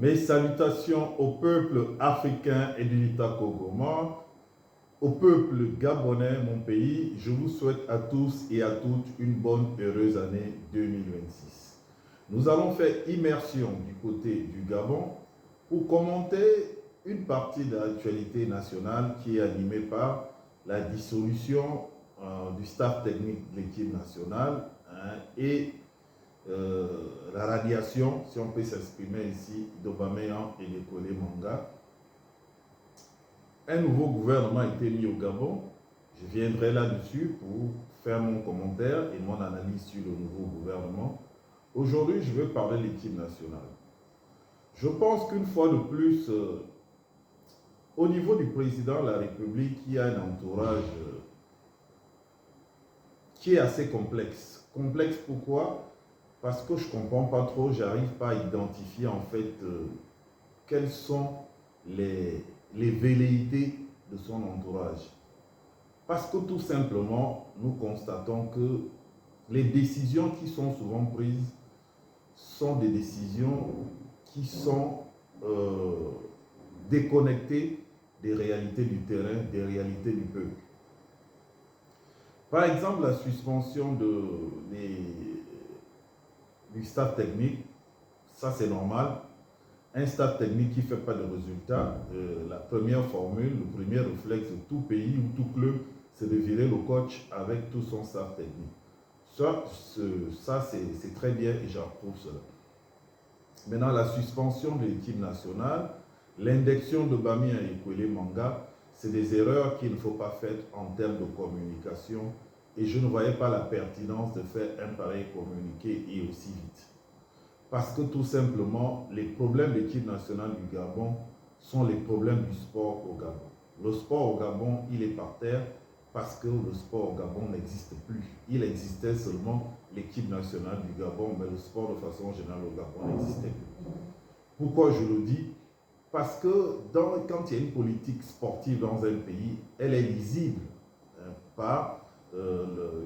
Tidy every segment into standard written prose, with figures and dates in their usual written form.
Mes salutations au peuple africain et de l'État congolais, au peuple gabonais, mon pays. Je vous souhaite à tous et à toutes une bonne, heureuse année 2026. Nous allons faire immersion du côté du Gabon pour commenter une partie de l'actualité nationale qui est animée par la dissolution du staff technique de l'équipe nationale et la radiation, si on peut s'exprimer ici, d'Aubameyang et de Kole Manga. Un nouveau gouvernement a été mis au Gabon. Je viendrai là-dessus pour faire mon commentaire et mon analyse sur le nouveau gouvernement. Aujourd'hui, je veux parler de l'équipe nationale. Je pense qu'une fois de plus, au niveau du président de la République, il y a un entourage qui est assez complexe. Complexe pourquoi? Parce que je ne comprends pas trop, je n'arrive pas à identifier en fait quelles sont les velléités de son entourage. Parce que tout simplement, nous constatons que les décisions qui sont souvent prises sont des décisions qui sont déconnectées des réalités du terrain, des réalités du peuple. Par exemple, la suspension du staff technique, ça c'est normal. Un staff technique qui ne fait pas de résultats, la première formule, le premier réflexe de tout pays ou tout club, c'est de virer le coach avec tout son staff technique. Ça c'est très bien et j'approuve cela. Maintenant, la suspension de l'équipe nationale, l'indexion de Bamia et Kole Manga, c'est des erreurs qu'il ne faut pas faire en termes de communication et je ne voyais pas la pertinence de faire un pareil communiqué et aussi vite. Parce que tout simplement, les problèmes de l'équipe nationale du Gabon sont les problèmes du sport au Gabon. Le sport au Gabon, il est par terre parce que le sport au Gabon n'existe plus. Il existait seulement l'équipe nationale du Gabon, mais le sport de façon générale au Gabon n'existait plus. Pourquoi je le dis? Parce que quand il y a une politique sportive dans un pays, elle est lisible par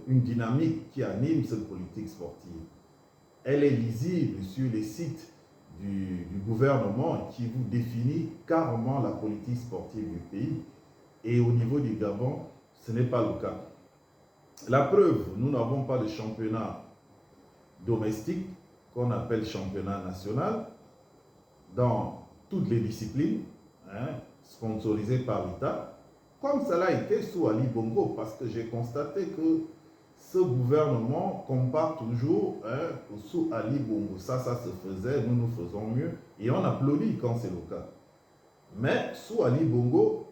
une dynamique qui anime cette politique sportive. Elle est lisible sur les sites du gouvernement qui vous définit carrément la politique sportive du pays. Et au niveau du Gabon, ce n'est pas le cas. La preuve, nous n'avons pas de championnat domestique qu'on appelle championnat national dans toutes les disciplines, sponsorisées par l'État, comme cela a été sous Ali Bongo, parce que j'ai constaté que ce gouvernement compare toujours sous Ali Bongo. Ça se faisait, nous faisons mieux. Et on applaudit quand c'est le cas. Mais sous Ali Bongo,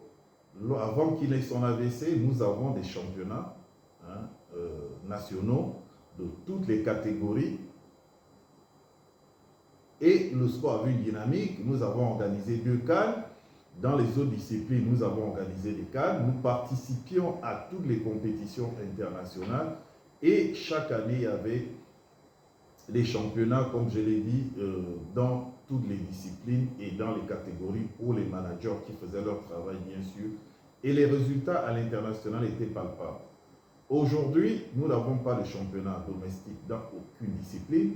avant qu'il ait son AVC, nous avons des championnats nationaux de toutes les catégories. Et le sport avait une dynamique. Nous avons organisé 2 CAN. Dans les autres disciplines, nous avons organisé des CAN. Nous participions à toutes les compétitions internationales. Et chaque année, il y avait les championnats, comme je l'ai dit, dans toutes les disciplines et dans les catégories pour les managers qui faisaient leur travail, bien sûr. Et les résultats à l'international étaient palpables. Aujourd'hui, nous n'avons pas de championnat domestique dans aucune discipline.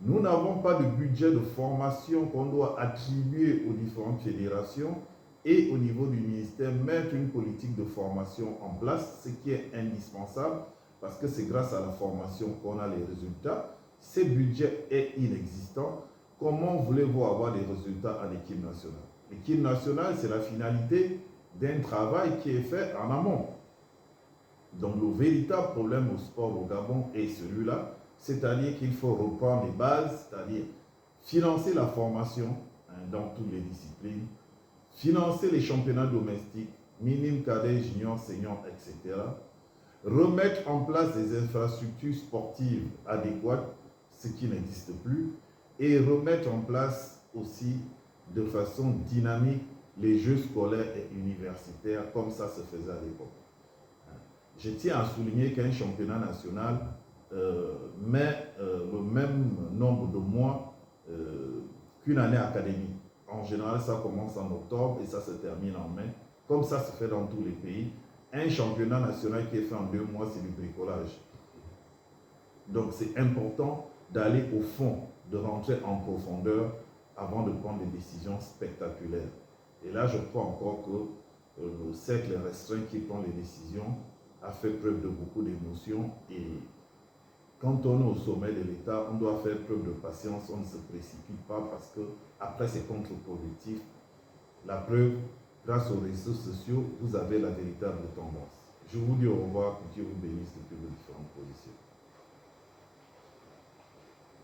Nous n'avons pas de budget de formation qu'on doit attribuer aux différentes fédérations et au niveau du ministère, mettre une politique de formation en place, ce qui est indispensable parce que c'est grâce à la formation qu'on a les résultats. Ce budget est inexistant. Comment voulez-vous avoir des résultats en équipe nationale? L'équipe nationale, c'est la finalité d'un travail qui est fait en amont. Donc le véritable problème au sport au Gabon est celui-là, c'est-à-dire qu'il faut reprendre les bases, c'est-à-dire financer la formation dans toutes les disciplines, financer les championnats domestiques, minime, cadet, junior, senior, etc. Remettre en place des infrastructures sportives adéquates, ce qui n'existe plus, et remettre en place aussi de façon dynamique les jeux scolaires et universitaires comme ça se faisait à l'époque. Je tiens à souligner qu'un championnat national met le même nombre de mois qu'une année académique. En général, ça commence en octobre et ça se termine en mai. Comme ça se fait dans tous les pays. Un championnat national qui est fait en 2 mois, c'est du bricolage. Donc c'est important d'aller au fond, de rentrer en profondeur avant de prendre des décisions spectaculaires. Et là, je crois encore que le cercle restreint qui prend les décisions a fait preuve de beaucoup d'émotions. Et quand on est au sommet de l'État, on doit faire preuve de patience, on ne se précipite pas parce que après c'est contre-productif. La preuve, grâce aux réseaux sociaux, vous avez la véritable tendance. Je vous dis au revoir, que Dieu vous bénisse depuis vos différentes positions.